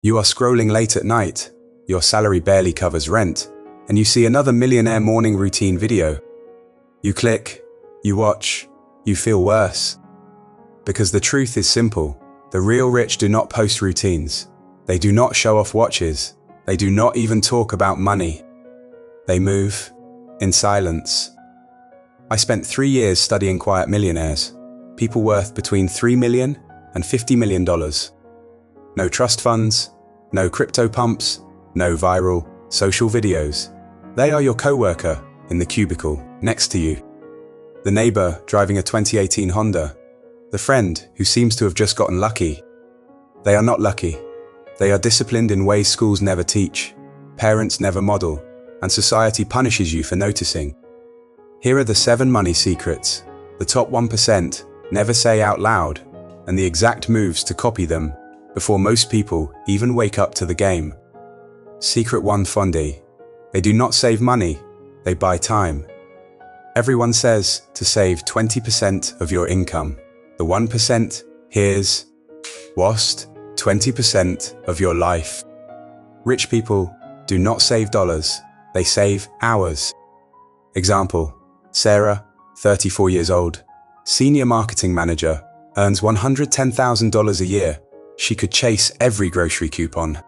You are scrolling late at night, your salary barely covers rent, and you see another millionaire morning routine video. You click, you watch, you feel worse. Because the truth is simple, the real rich do not post routines. They do not show off watches. They do not even talk about money. They move in silence. I spent 3 years studying quiet millionaires, people worth between $3 million and $50 million. No trust funds, no crypto pumps, no viral social videos. They are your coworker in the cubicle next to you. The neighbor driving a 2018 Honda. The friend who seems to have just gotten lucky. They are not lucky. They are disciplined in ways schools never teach, parents never model, and society punishes you for noticing. Here are the 7 money secrets the top 1% never say out loud, and the exact moves to copy them before most people even wake up to the game. Secret 1: Fondi. They do not save money, they buy time. Everyone says to save 20% of your income. The 1% here's wast 20% of your life. Rich people do not save dollars, they save hours. Example, Sarah, 34 years old, senior marketing manager, earns $110,000 a year. She could chase every grocery coupon.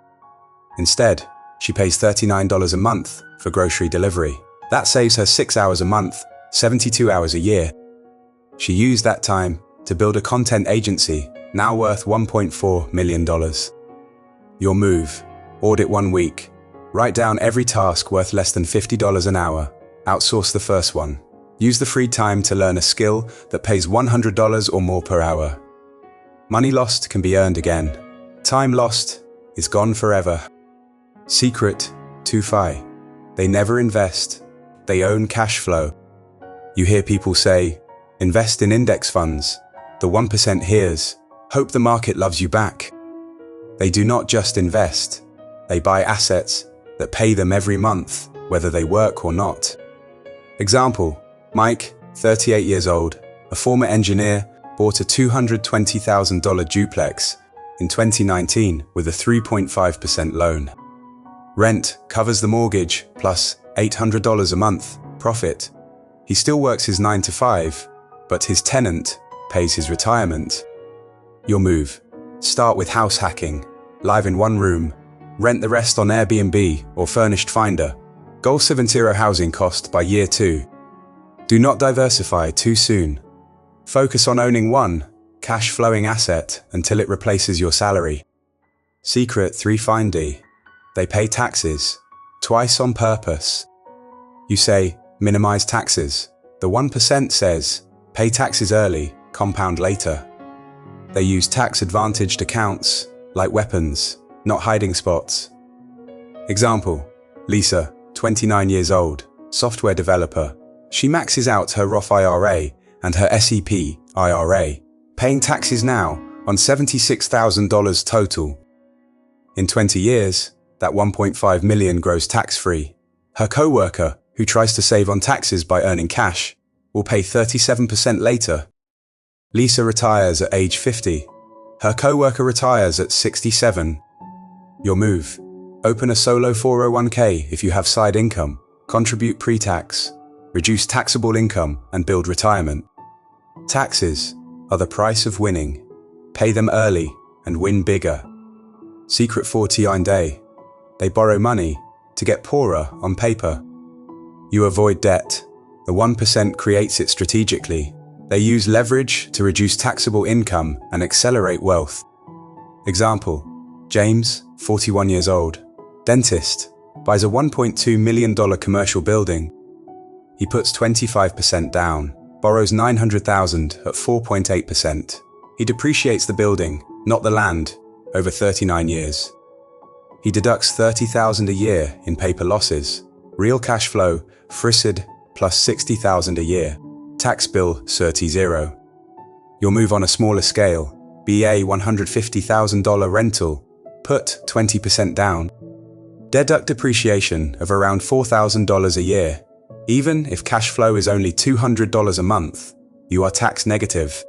Instead, she pays $39 a month for grocery delivery. That saves her 6 hours a month, 72 hours a year. She used that time to build a content agency, now worth $1.4 million. Your move: audit 1 week. Write down every task worth less than $50 an hour. Outsource the first one. Use the free time to learn a skill that pays $100 or more per hour. Money lost can be earned again. Time lost is gone forever. Secret 2: Fi. They never invest. They own cash flow. You hear people say, invest in index funds. The 1% hears, hope the market loves you back. They do not just invest. They buy assets that pay them every month, whether they work or not. Example, Mike, 38 years old, a former engineer, bought a $220,000 duplex in 2019 with a 3.5% loan. Rent covers the mortgage plus $800 a month, profit. He still works his 9 to 5, but his tenant pays his retirement. Your move: start with house hacking, live in 1 room, rent the rest on Airbnb or Furnished Finder. Goal 70 housing cost by year 2. Do not diversify too soon. Focus on owning 1 cash-flowing asset until it replaces your salary. Secret 3: Fondi. They pay taxes, twice on purpose. You say, minimize taxes. The 1% says, pay taxes early, compound later. They use tax-advantaged accounts, like weapons, not hiding spots. Example, Lisa, 29 years old, software developer. She maxes out her Roth IRA and her SEP IRA, paying taxes now on $76,000 total. In 20 years, that $1.5 million grows tax-free. Her co-worker, who tries to save on taxes by earning cash, will pay 37% later. Lisa retires at age 50. Her co-worker retires at 67. Your move: open a solo 401k if you have side income, contribute pre-tax, reduce taxable income and build retirement. Taxes are the price of winning. Pay them early and win bigger. Secret 49 day. They borrow money to get poorer on paper. You avoid debt. The 1% creates it strategically. They use leverage to reduce taxable income and accelerate wealth. Example, James, 41 years old, dentist, buys a $1.2 million commercial building. He puts 25% down, borrows $900,000 at 4.8%. He depreciates the building, not the land, over 39 years. He deducts $30,000 a year in paper losses. Real cash flow, frisid, plus $60,000 a year. Tax bill, $30,000. You'll move on a smaller scale. BA $150,000 rental. Put 20% down. Deduct depreciation of around $4,000 a year. Even if cash flow is only $200 a month, you are tax negative.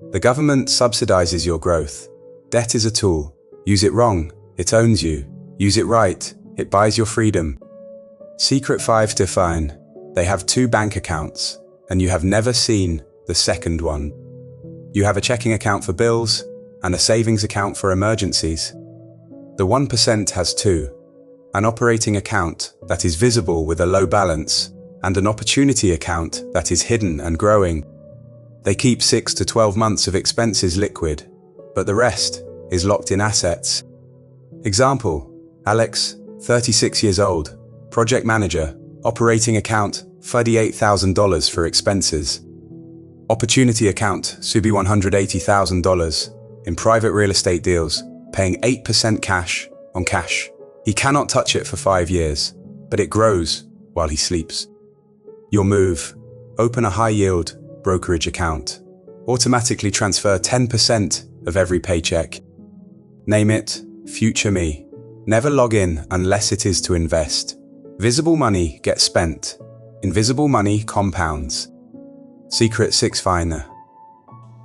The government subsidizes your growth. Debt is a tool. Use it wrong, It owns you. Use it right. It buys your freedom. Secret 5 define. They have 2 bank accounts, and you have never seen the second one. You have a checking account for bills and a savings account for emergencies. The 1% has 2. An operating account that is visible with a low balance, and an opportunity account that is hidden and growing. They keep 6 to 12 months of expenses liquid, but the rest is locked in assets. Example, Alex, 36 years old, project manager, operating account, $38,000 for expenses. Opportunity account, Subi $180,000, in private real estate deals, paying 8% cash on cash. He cannot touch it for 5 years, but it grows while he sleeps. Your move, open a high-yield brokerage account. Automatically transfer 10% of every paycheck. Name it Future Me. Never log in unless it is to invest. Visible money gets spent. Invisible money compounds. Secret 6 Finer.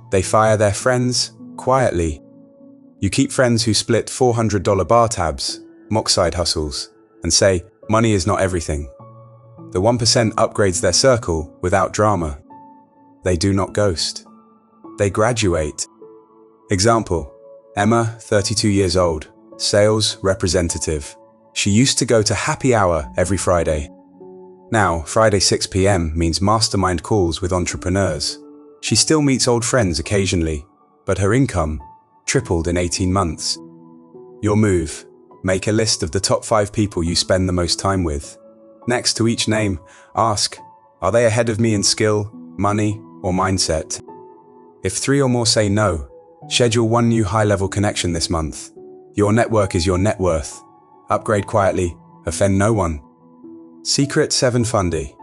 They fire their friends quietly. You keep friends who split $400 bar tabs, mock side hustles, and say, money is not everything. The 1% upgrades their circle without drama. They do not ghost. They graduate. Example, Emma, 32 years old, sales representative. She used to go to happy hour every Friday. Now, Friday 6 p.m. means mastermind calls with entrepreneurs. She still meets old friends occasionally, but her income tripled in 18 months. Your move, make a list of the top 5 people you spend the most time with. Next to each name, ask, are they ahead of me in skill, money, or mindset? If 3 or more say no, schedule 1 new high-level connection this month. Your network is your net worth. Upgrade quietly, offend no one. Secret 7 Fundy.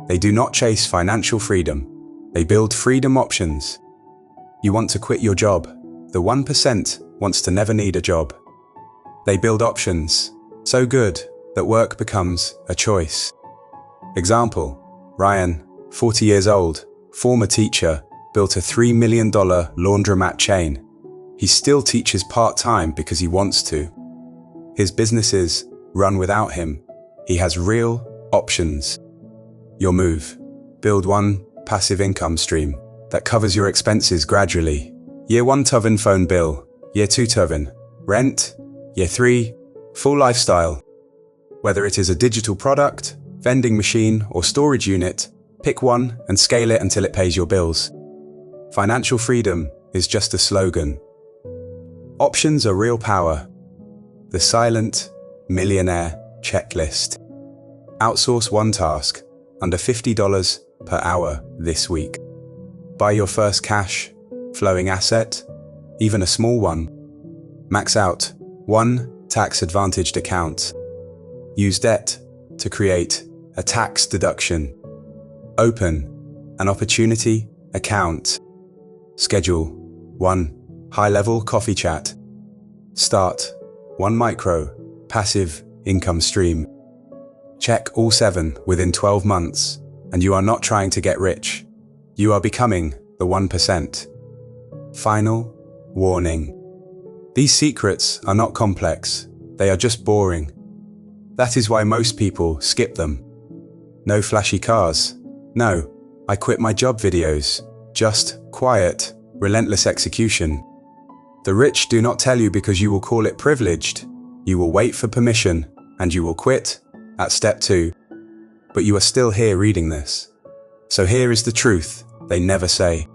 They do not chase financial freedom. They build freedom options. You want to quit your job. The 1% wants to never need a job. They build options, so good that work becomes a choice. Example, Ryan, 40 years old, former teacher, built a $3 million laundromat chain. He still teaches part-time because he wants to. His businesses run without him. He has real options. Your move, build 1 passive income stream that covers your expenses gradually. Year 1 Tovin phone bill, Year 2 Tovin rent, Year 3 full lifestyle. Whether it is a digital product, vending machine, or storage unit, pick one and scale it until it pays your bills. Financial freedom is just a slogan. Options are real power. The silent millionaire checklist. Outsource 1 task, under $50 per hour this week. Buy your first cash, flowing asset, even a small one. Max out 1 tax-advantaged account. Use debt to create a tax deduction. Open an opportunity account. Schedule 1 high-level coffee chat. Start 1 micro passive income stream. Check all 7 within 12 months, and you are not trying to get rich. You are becoming the 1%. Final warning. These secrets are not complex. They are just boring. That is why most people skip them. No flashy cars. No, I quit my job videos. Just quiet, relentless execution. The rich do not tell you because you will call it privileged. You will wait for permission, and you will quit at step 2. But you are still here reading this. So here is the truth they never say.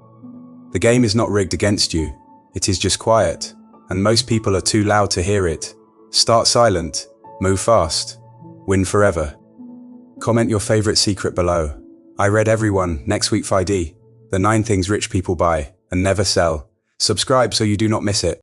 The game is not rigged against you. It is just quiet, and most people are too loud to hear it. Start silent, move fast, win forever. Comment your favorite secret below. I read everyone. Next week FID. The 9 things rich people buy and never sell. Subscribe so you do not miss it.